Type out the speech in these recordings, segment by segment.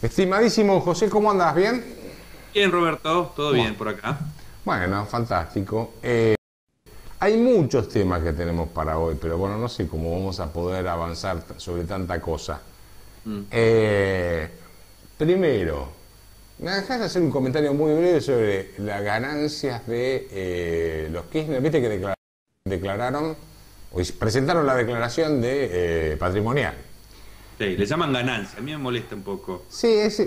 Estimadísimo José, ¿cómo andas? ¿Bien? Bien, Roberto, todo bien por acá. Bueno, fantástico. Hay muchos temas que tenemos para hoy, pero bueno, no sé cómo vamos a poder avanzar sobre tanta cosa. Mm. Eh, Primero, me dejas hacer un comentario muy breve sobre las ganancias de los Kirchner. Viste que declararon, o presentaron la declaración de patrimonial. Sí, le llaman ganancia, a mí me molesta un poco. Sí, es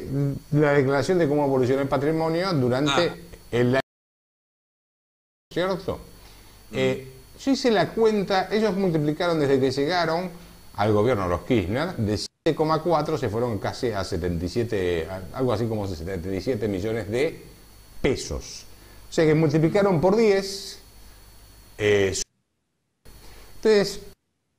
la declaración de cómo evolucionó el patrimonio Ah, durante el año, ¿cierto? mm, Yo hice la cuenta, ellos multiplicaron desde que llegaron al gobierno los Kirchner, de 7,4 se fueron casi a 77, algo así como 77 millones de pesos. O sea que multiplicaron por 10. Entonces,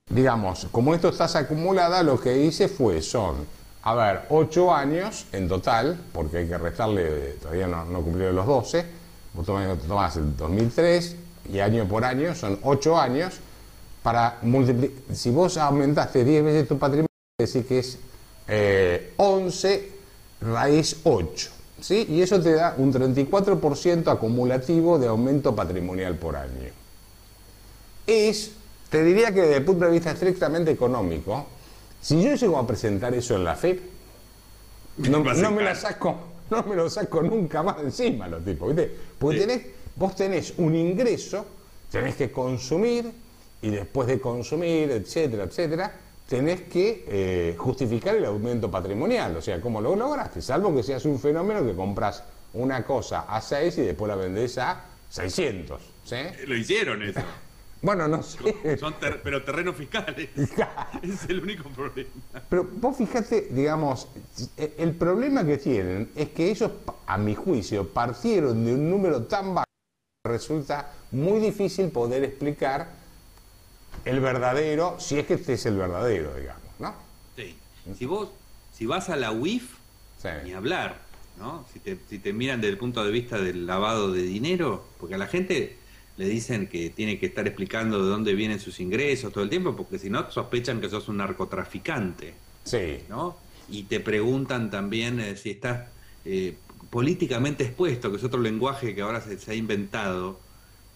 digamos, como esto es tasa acumulada, lo que hice son, a ver, 8 años en total, porque hay que restarle, todavía no cumplieron los 12, vos tomás el 2003 y año por año, son 8 años, para multiplicar, si vos aumentaste 10 veces tu patrimonio, decir que es 11 raíz 8, ¿sí? Y eso te da un 34% acumulativo de aumento patrimonial por año. Te diría que desde el punto de vista estrictamente económico, si yo llego a presentar eso en la FIP, no me la saco, no me lo saco nunca más de encima los tipos, ¿viste? Porque sí. vos tenés un ingreso, tenés que consumir, y después de consumir, etcétera, etcétera, tenés que justificar el aumento patrimonial. O sea, ¿cómo lo lograste? Salvo que seas un fenómeno que compras una cosa a 6 y después la vendés a 600, ¿sí? Lo hicieron eso. Bueno, no sé. Pero terrenos fiscales. Es el único problema. Pero vos fijate, digamos, el problema que tienen es que ellos, a mi juicio, partieron de un número tan bajo que resulta muy difícil poder explicar el verdadero, si es que este es el verdadero, digamos, ¿no? Sí. Si vas a la UIF, Sí. ni hablar, ¿no? Si te miran desde el punto de vista del lavado de dinero, porque a la gente le dicen que tiene que estar explicando de dónde vienen sus ingresos todo el tiempo, porque si no sospechan que sos un narcotraficante, Sí. ¿no? Y te preguntan también si estás políticamente expuesto, que es otro lenguaje que ahora se ha inventado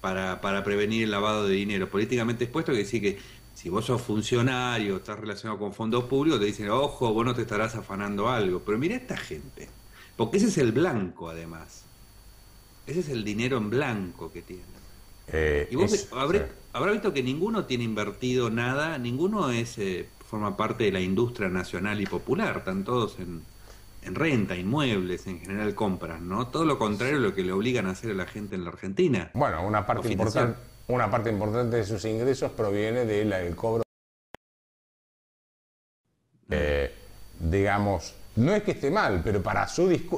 para prevenir el lavado de dinero. Políticamente expuesto quiere decir que si vos sos funcionario, estás relacionado con fondos públicos, te dicen, ojo, vos no te estarás afanando algo. Pero mira esta gente, porque ese es el blanco además. Ese es el dinero en blanco que tienen. Y vos Sí. habrá visto que ninguno tiene invertido nada, ninguno forma parte de la industria nacional y popular, están todos en renta, inmuebles, en general compras, ¿no? Todo lo contrario a lo que le obligan a hacer a la gente en la Argentina, Bueno, o financiar. una parte importante de sus ingresos proviene del cobro, Mm, digamos, no es que esté mal, pero para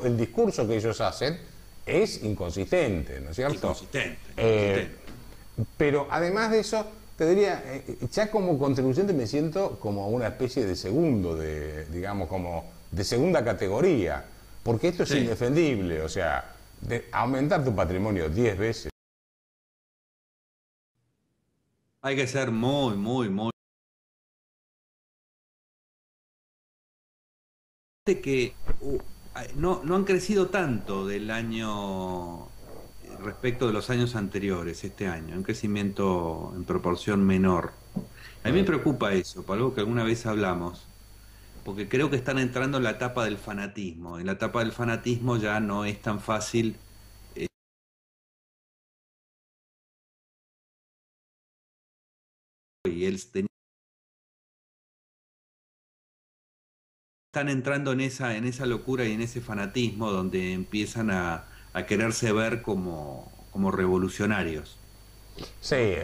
el discurso que ellos hacen es inconsistente, ¿no es cierto? inconsistente, Eh, inconsistente. pero además de eso, te diría, ya como contribuyente me siento como una especie de segundo, digamos, como de segunda categoría, porque esto es Sí, indefendible, o sea, aumentar tu patrimonio 10 veces. hay que ser muy, muy, muy... que no han crecido tanto del año respecto de los años anteriores, este año, un crecimiento en proporción menor. A mí me preocupa eso, por algo que alguna vez hablamos, porque creo que están entrando en la etapa del fanatismo. En la etapa del fanatismo ya no es tan fácil, y están entrando en esa locura y en ese fanatismo donde empiezan a quererse ver como revolucionarios, Sí,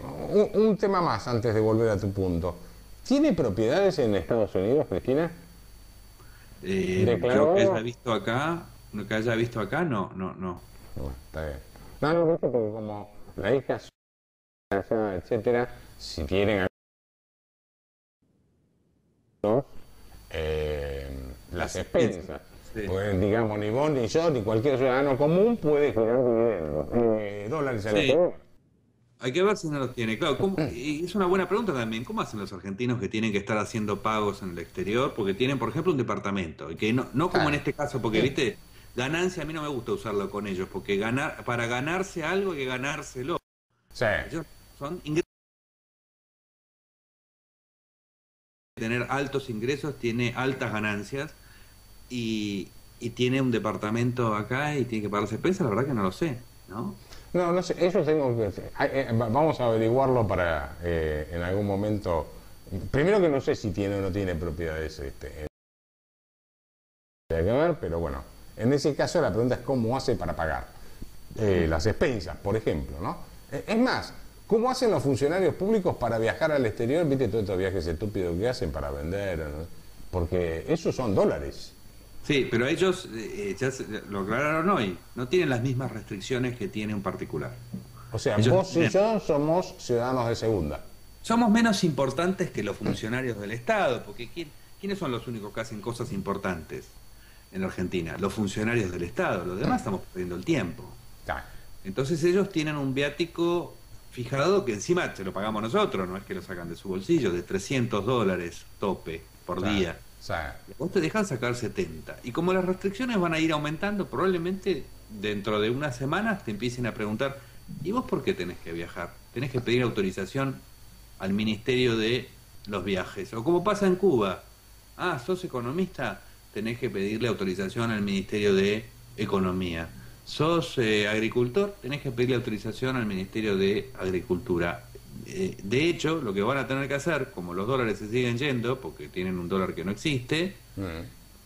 ¿no? un tema más antes de volver a tu punto. ¿Tiene propiedades en Estados Unidos, Cristina? Yo que haya ¿Declaró? visto acá, lo que haya visto acá, no, no, no. Bueno, está bien. No, no, porque como la hija, etcétera, si tienen algunos, las Las expensas. expensas. Sí. Pues digamos, ni vos, ni yo, ni cualquier ciudadano común puede generar dividendos. Dólares a la Sí. semana. Hay que ver si no los tiene. Claro, y es una buena pregunta también. ¿Cómo hacen los argentinos que tienen que estar haciendo pagos en el exterior? Porque tienen, por ejemplo, un departamento. Y que no como en Claro. este caso, porque, viste, ganancia a mí no me gusta usarlo con ellos, porque para ganarse algo hay que ganárselo. Sí. Ellos son ingresos, tener altos ingresos, tiene altas ganancias y tiene un departamento acá y tiene que pagarse pensas, la verdad que no lo sé, ¿no? No, no sé, eso tengo que... vamos a averiguarlo para en algún momento... Primero que no sé si tiene o no tiene propiedades hay que ver, pero bueno, en ese caso la pregunta es cómo hace para pagar las expensas, por ejemplo, ¿no? Es más, ¿cómo hacen los funcionarios públicos para viajar al exterior? ¿Viste todos estos viajes estúpidos que hacen para vender? ¿No? Porque esos son dólares. Sí, pero ellos, lo aclararon hoy, no tienen las mismas restricciones que tiene un particular. O sea, Ellos vos y tienen- yo somos ciudadanos de segunda. Somos menos importantes que los funcionarios del Estado, porque ¿quiénes son los únicos que hacen cosas importantes en Argentina? Los funcionarios del Estado, los demás estamos perdiendo el tiempo. Claro, Entonces ellos tienen un viático fijado que encima se lo pagamos nosotros, no es que lo sacan de su bolsillo, de $300 tope por claro. día. O sea, Vos te dejan sacar 70. Y como las restricciones van a ir aumentando, probablemente dentro de unas semanas te empiecen a preguntar, ¿y vos por qué tenés que viajar? Tenés que pedir autorización al Ministerio de los Viajes. O como pasa en Cuba, sos economista, tenés que pedirle autorización al Ministerio de Economía. Sos agricultor, tenés que pedirle autorización al Ministerio de Agricultura. De hecho, lo que van a tener que hacer, como los dólares se siguen yendo, porque tienen un dólar que no existe,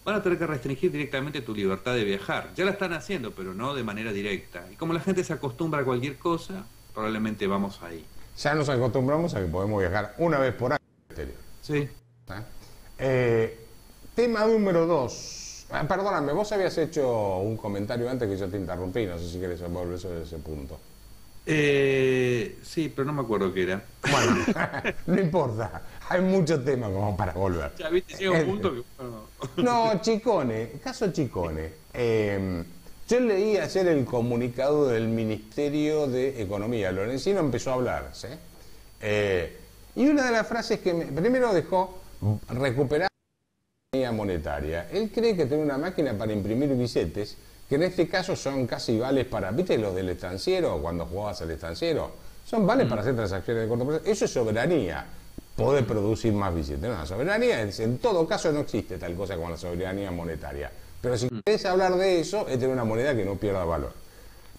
van a tener que restringir directamente tu libertad de viajar. Ya la están haciendo, pero no de manera directa. Y como la gente se acostumbra a cualquier cosa, probablemente vamos ahí. ya nos acostumbramos a que podemos viajar una vez por año al exterior. Sí. Tema número 2. Perdóname, vos habías hecho un comentario antes que yo te interrumpí, no sé si querés volver sobre ese punto. Sí, pero no me acuerdo qué era. Bueno, no importa, hay muchos temas como para volver. Ya viste, llega un punto que... No, Chicone, caso Chicone. Yo leí ayer el comunicado del Ministerio de Economía. Lorenzino empezó a hablar, ¿sí? Y una de las frases que primero dejó recuperar la economía monetaria. Él cree que tiene una máquina para imprimir billetes, que en este caso son casi vales para, ¿viste los del estanciero? Cuando jugabas al estanciero, son vales para hacer transacciones de corto plazo. Eso es soberanía, poder producir más billetes. No, la soberanía en todo caso no existe tal cosa como la soberanía monetaria. Pero si querés hablar de eso, es tener una moneda que no pierda valor.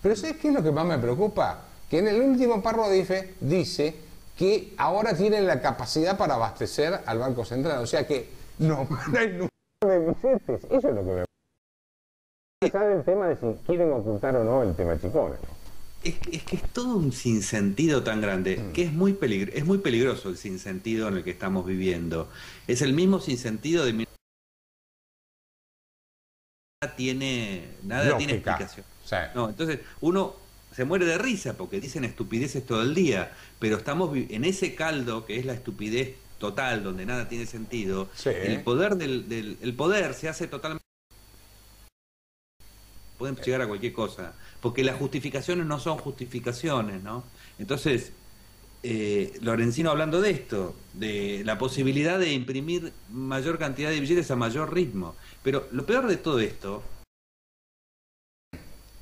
Pero ¿sabes qué es lo que más me preocupa? Que en el último párrafo dice que ahora tienen la capacidad para abastecer al Banco Central. O sea que no hay número de billetes. Eso es lo que me preocupa. El tema de si quieren ocultar o no el tema Chicone. Es que es todo un sinsentido tan grande, que es muy peligroso el sinsentido en el que estamos viviendo. Es el mismo sinsentido de... Nada tiene Lógica. explicación. O sea, No, entonces uno se muere de risa porque dicen estupideces todo el día, pero estamos en ese caldo que es la estupidez total, donde nada tiene sentido. Sí. El poder el poder se hace totalmente... Pueden llegar a cualquier cosa, porque las justificaciones no son justificaciones, ¿no? Entonces, Lorenzino hablando de esto, de la posibilidad de imprimir mayor cantidad de billetes a mayor ritmo. Pero lo peor de todo esto,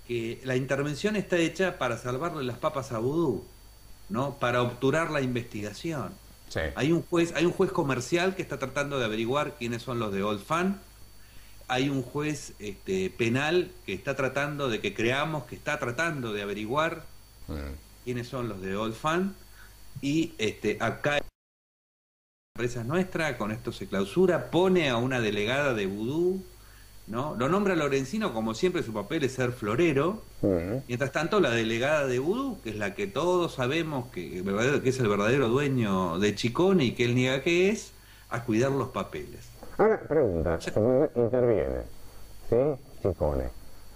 que la intervención está hecha para salvarle las papas a Vudú, ¿no? Para obturar la investigación. sí. Hay un juez comercial que está tratando de averiguar quiénes son los de Old Fan. Hay un juez penal que está tratando de que creamos que está tratando de averiguar quiénes son los de Old Fan. Y acá la empresa nuestra, con esto se clausura, pone a una delegada de Vudú, ¿no? Lo nombra Lorenzino, como siempre su papel es ser florero. Mientras tanto, la delegada de Vudú, que es la que todos sabemos que es el verdadero dueño de Chicone y que él niega que es, a cuidar los papeles. Ahora, pregunta, interviene, ¿sí? Chicone.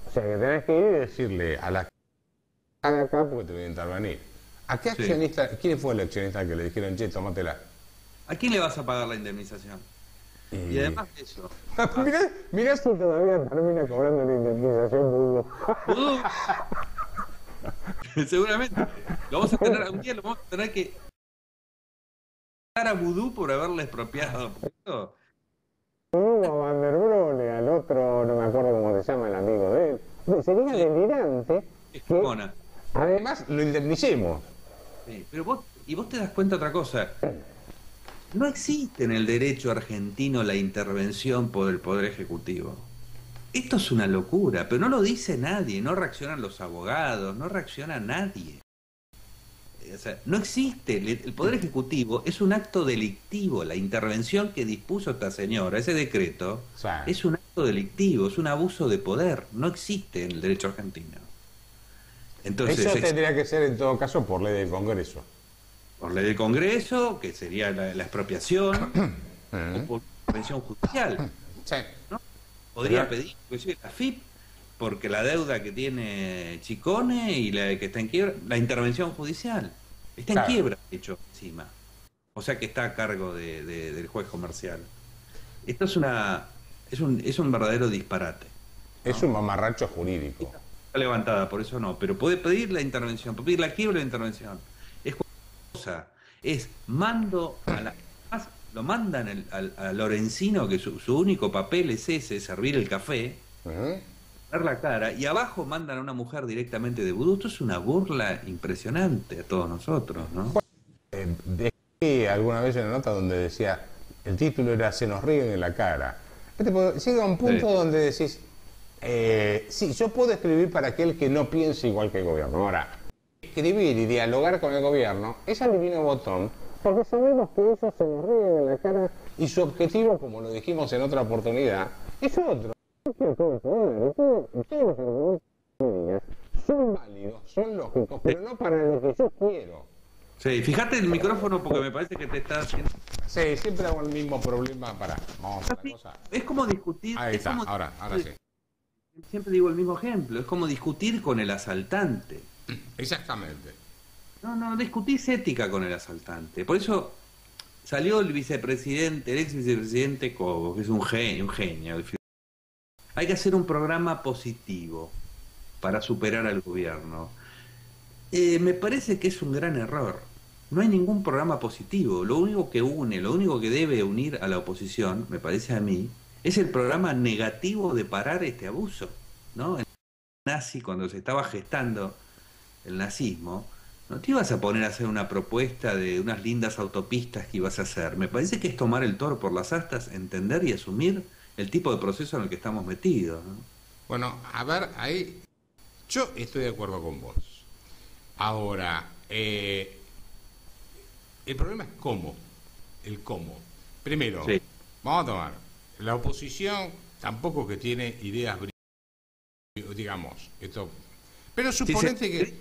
O sea, que tenés que ir y decirle a la de acá porque te voy a intervenir. ¿A qué accionista, quién fue el accionista que le dijeron, che, tómatela? ¿A quién le vas a pagar la indemnización? Y además de eso... mirá si todavía termina cobrando la indemnización, Vudú. Vudú. Seguramente. Lo vamos a tener, un día lo vamos a tener que dar a Vudú por haberle expropiado. Hugo Van der Brune, al otro, no me acuerdo cómo se llama el amigo de él. Sería delirante que además lo indemnicemos. Sí, pero vos te das cuenta de otra cosa. No existe en el derecho argentino la intervención por el Poder Ejecutivo. Esto es una locura, pero no lo dice nadie, no reaccionan los abogados, no reacciona nadie. O sea, no existe, el Poder Ejecutivo es un acto delictivo, la intervención que dispuso esta señora, ese decreto, es un acto delictivo, es un abuso de poder, no existe en el derecho argentino. Entonces, eso tendría que ser en todo caso por ley del Congreso. Por ley del Congreso, que sería la expropiación, o por intervención judicial. Sí. ¿No? Podría pedir inclusive la FIP, porque la deuda que tiene Chicone y la que está en quiebra, la intervención judicial, está en quiebra, de hecho, encima. O sea que está a cargo del juez comercial. Esto es un verdadero disparate, ¿no? Es un mamarracho jurídico. Está levantada, por eso no, pero puede pedir la intervención, puede pedir la quiebra de la intervención. Es mando lo mandan a Lorenzino, que su único papel es ese, servir el café, dar la cara, y abajo mandan a una mujer directamente de Vudú. Esto es una burla impresionante a todos nosotros, ¿no? Dejé alguna vez una nota donde decía, el título era "Se nos ríen en la cara". Llega un punto donde decís, sí, yo puedo escribir para aquel que no piense igual que el gobierno. Ahora, escribir y dialogar con el gobierno es al divino botón, porque sabemos que ellos se nos ríen en la cara y su objetivo, como lo dijimos en otra oportunidad, es otro. Son válidos, son lógicos, pero no para lo que yo quiero. Sí, fíjate el micrófono porque me parece que te está haciendo... Sí, siempre hago el mismo problema vamos a la cosa. Es como discutir... Ahí está, ahora sí. Siempre digo el mismo ejemplo, es como discutir con el asaltante. Exactamente. No discutís ética con el asaltante. Por eso salió el vicepresidente, el ex vicepresidente Cobos, que es un genio. Hay que hacer un programa positivo para superar al gobierno. Me parece que es un gran error. No hay ningún programa positivo. Lo único que une, lo único que debe unir a la oposición, me parece a mí, es el programa negativo de parar este abuso, ¿no? El nazi, cuando se estaba gestando el nazismo, no te ibas a poner a hacer una propuesta de unas lindas autopistas que ibas a hacer. Me parece que es tomar el toro por las astas, entender y asumir el tipo de proceso en el que estamos metidos, ¿no? Bueno, a ver, ahí yo estoy de acuerdo con vos. Ahora, el problema es cómo. El cómo. Primero, vamos a tomar. La oposición tampoco que tiene ideas brillantes, digamos, esto. Pero suponete que...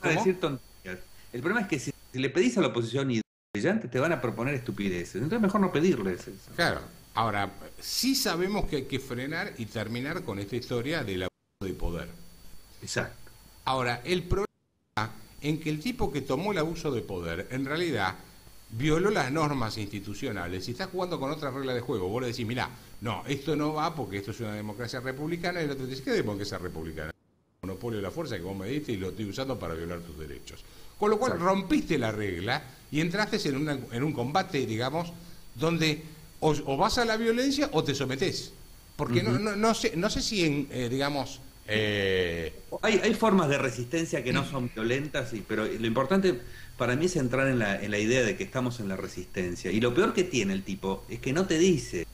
a decir tonterías. El problema es que si le pedís a la oposición ideas brillantes, te van a proponer estupideces. Entonces mejor no pedirles eso. Claro. Ahora, sí sabemos que hay que frenar y terminar con esta historia del abuso de poder. Exacto. Ahora, el problema en que el tipo que tomó el abuso de poder, en realidad, violó las normas institucionales y está jugando con otra regla de juego. Vos le decís, mirá, no, esto no va porque esto es una democracia republicana, y el otro te dice, ¿qué democracia republicana? Monopolio de la fuerza que vos me diste y lo estoy usando para violar tus derechos. Con lo cual rompiste la regla y entraste en un combate, digamos, donde o vas a la violencia o te sometés. Porque no sé si digamos... Hay formas de resistencia que no son violentas, pero lo importante para mí es entrar en la idea de que estamos en la resistencia. Y lo peor que tiene el tipo es que no te dice,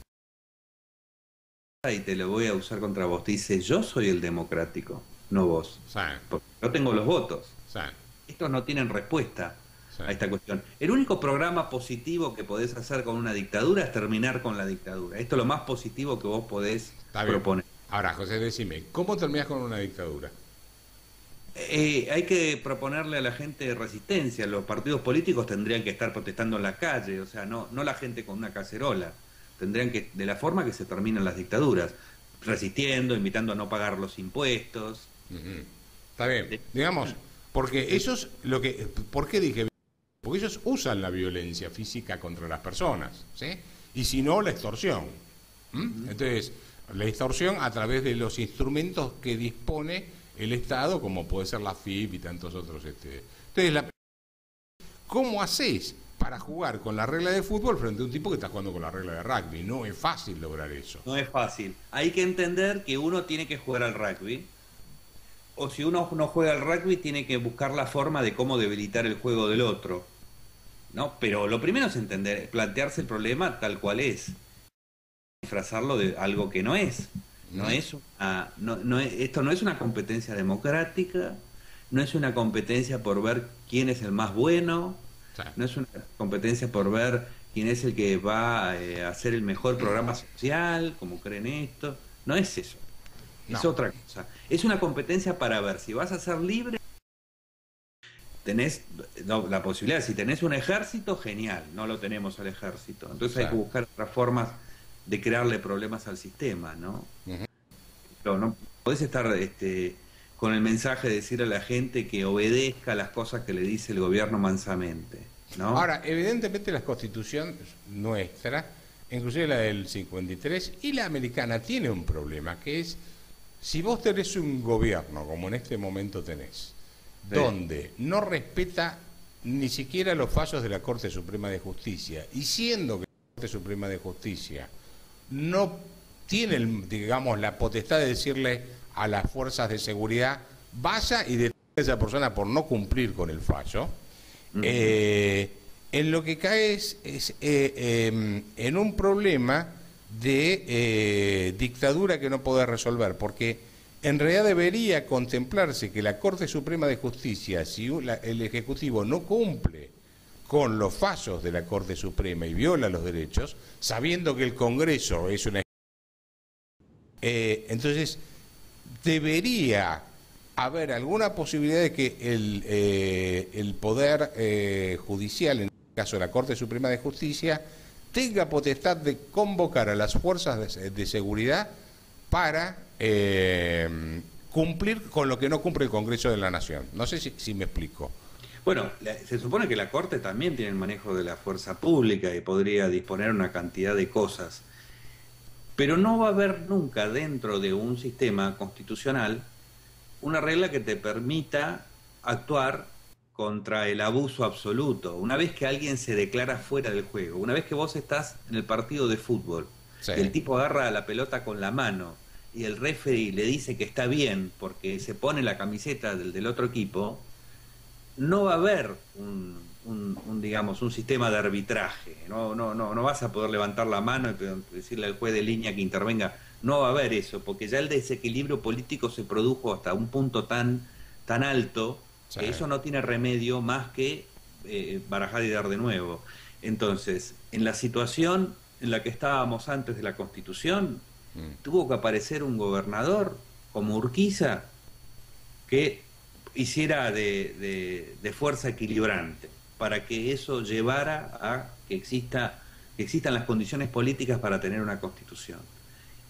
y te lo voy a usar contra vos, te dice, yo soy el democrático, no vos. Porque yo tengo los votos. Estos no tienen respuesta a esta cuestión. El único programa positivo que podés hacer con una dictadura es terminar con la dictadura. Esto es lo más positivo que vos podés proponer. Ahora, José, decime, ¿cómo terminás con una dictadura? Hay que proponerle a la gente resistencia. Los partidos políticos tendrían que estar protestando en la calle, o sea, no la gente con una cacerola. Tendrían que, de la forma que se terminan las dictaduras, resistiendo, invitando a no pagar los impuestos. Está bien, digamos, porque ellos, ¿por qué dije? Porque ellos usan la violencia física contra las personas, ¿sí? Y si no, la extorsión. Entonces, la extorsión a través de los instrumentos que dispone el Estado, como puede ser la FIP y tantos otros. Entonces, ¿cómo haces para jugar con la regla de fútbol frente a un tipo que está jugando con la regla de rugby? No es fácil lograr eso. No es fácil. Hay que entender que uno tiene que jugar al rugby, o si uno no juega al rugby, tiene que buscar la forma de cómo debilitar el juego del otro, ¿no? Pero lo primero es entender, plantearse el problema tal cual es, disfrazarlo de algo que no es. No es esto no es una competencia democrática, no es una competencia por ver quién es el más bueno, no es una competencia por ver quién es el que va a hacer el mejor programa social, como creen esto. No es eso. No. Es otra cosa. Es una competencia para ver si vas a ser libre. Tenés la posibilidad, si tenés un ejército, genial. No lo tenemos al ejército. Entonces hay que buscar otras formas de crearle problemas al sistema, ¿no? Pero no podés estar con el mensaje de decir a la gente que obedezca las cosas que le dice el gobierno mansamente, ¿no? Ahora, evidentemente la Constitución nuestra, inclusive la del 53 y la americana, tiene un problema, que es, si vos tenés un gobierno, como en este momento tenés, donde no respeta ni siquiera los fallos de la Corte Suprema de Justicia, y siendo que la Corte Suprema de Justicia no tiene, digamos, la potestad de decirle a las fuerzas de seguridad, vaya y detenga a esa persona por no cumplir con el fallo, en lo que cae es en un problema de dictadura que no puede resolver, porque en realidad debería contemplarse que la Corte Suprema de Justicia, si el Ejecutivo no cumple con los fallos de la Corte Suprema y viola los derechos, sabiendo que el Congreso es una... entonces, debería haber alguna posibilidad de que el Poder Judicial, en el caso de la Corte Suprema de Justicia, tenga potestad de convocar a las fuerzas de seguridad para cumplir con lo que no cumple el Congreso de la Nación. No sé si me explico. Bueno, se supone que la Corte también tiene el manejo de la fuerza pública y podría disponer una cantidad de cosas. Pero no va a haber nunca dentro de un sistema constitucional una regla que te permita actuar contra el abuso absoluto. Una vez que alguien se declara fuera del juego, una vez que vos estás en el partido de fútbol, sí, y el tipo agarra la pelota con la mano y el referee le dice que está bien porque se pone la camiseta del otro equipo, no va a haber digamos, un sistema de arbitraje. No vas a poder levantar la mano y decirle al juez de línea que intervenga. No va a haber eso, porque ya el desequilibrio político se produjo hasta un punto tan alto, sí, que eso no tiene remedio más que barajar y dar de nuevo. Entonces, en la situación en la que estábamos antes de la Constitución, tuvo que aparecer un gobernador como Urquiza que hiciera de fuerza equilibrante para que eso llevara a que existan las condiciones políticas para tener una Constitución.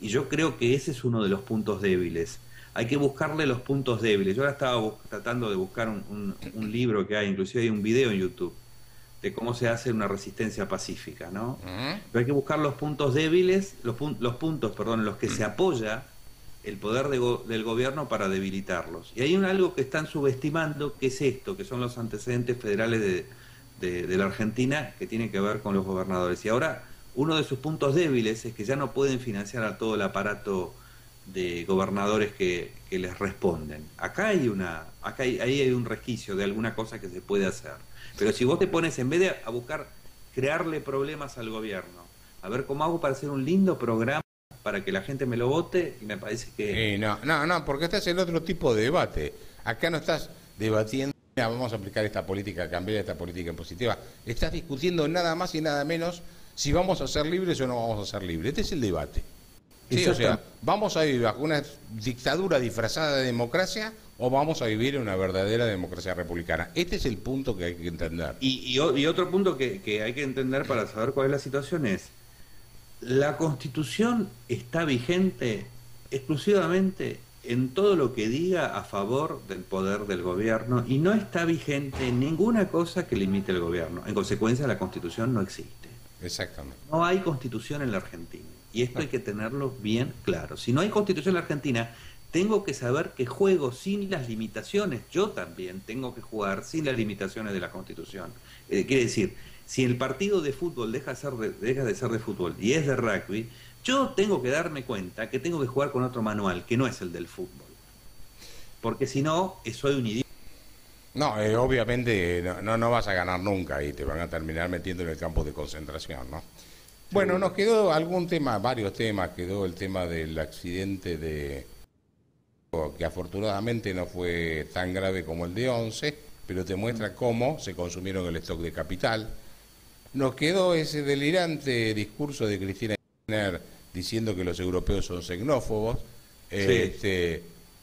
Y yo creo que ese es uno de los puntos débiles. Hay que buscarle los puntos débiles. Yo ahora estaba tratando de buscar un libro que hay, inclusive hay un video en YouTube, de cómo se hace una resistencia pacífica, ¿no? Pero hay que buscar los puntos débiles, los puntos en los que se apoya el poder del gobierno para debilitarlos. Y hay algo que están subestimando, que es esto, que son los antecedentes federales de la Argentina, que tiene que ver con los gobernadores. Y ahora, uno de sus puntos débiles es que ya no pueden financiar a todo el aparato de gobernadores que les responden. Ahí hay un resquicio de alguna cosa que se puede hacer. Pero si vos te pones, en vez de a buscar crearle problemas al gobierno, a ver cómo hago para hacer un lindo programa para que la gente me lo vote, y me parece que... No, porque estás en otro tipo de debate. Acá no estás debatiendo, vamos a aplicar esta política, cambiar esta política impositiva. Estás discutiendo nada más y nada menos si vamos a ser libres o no vamos a ser libres. Este es el debate. Sí, o sea, ¿vamos a vivir bajo una dictadura disfrazada de democracia o vamos a vivir en una verdadera democracia republicana? Este es el punto que hay que entender. Y otro punto que hay que entender para saber cuál es la situación es: la Constitución está vigente exclusivamente en todo lo que diga a favor del poder del gobierno y no está vigente en ninguna cosa que limite el gobierno. En consecuencia, la Constitución no existe. Exactamente. No hay Constitución en la Argentina. Y esto hay que tenerlo bien claro. Si no hay Constitución en la Argentina, tengo que saber que juego sin las limitaciones. Yo también tengo que jugar sin las limitaciones de la Constitución. Quiere decir, si el partido de fútbol deja de ser de fútbol y es de rugby, yo tengo que darme cuenta que tengo que jugar con otro manual, que no es el del fútbol. Porque si no, soy un idiota. No, obviamente no vas a ganar nunca y te van a terminar metiendo en el campo de concentración, ¿no? Bueno, nos quedó algún tema, varios temas. Quedó el tema del accidente que afortunadamente no fue tan grave como el de Once, pero te muestra cómo se consumieron el stock de capital. Nos quedó ese delirante discurso de Cristina Kirchner diciendo que los europeos son xenófobos. Sí.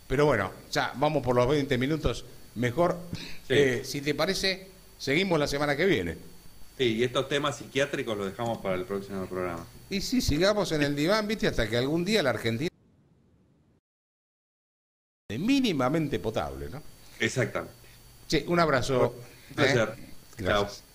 Pero bueno, ya vamos por los 20 minutos. Mejor, Sí. si te parece, seguimos la semana que viene. Sí, y estos temas psiquiátricos los dejamos para el próximo programa. Y sí, sigamos en el diván, ¿viste? Hasta que algún día la Argentina sea mínimamente potable, ¿no? Exactamente. Sí, un abrazo. Placer. Gracias. Chao.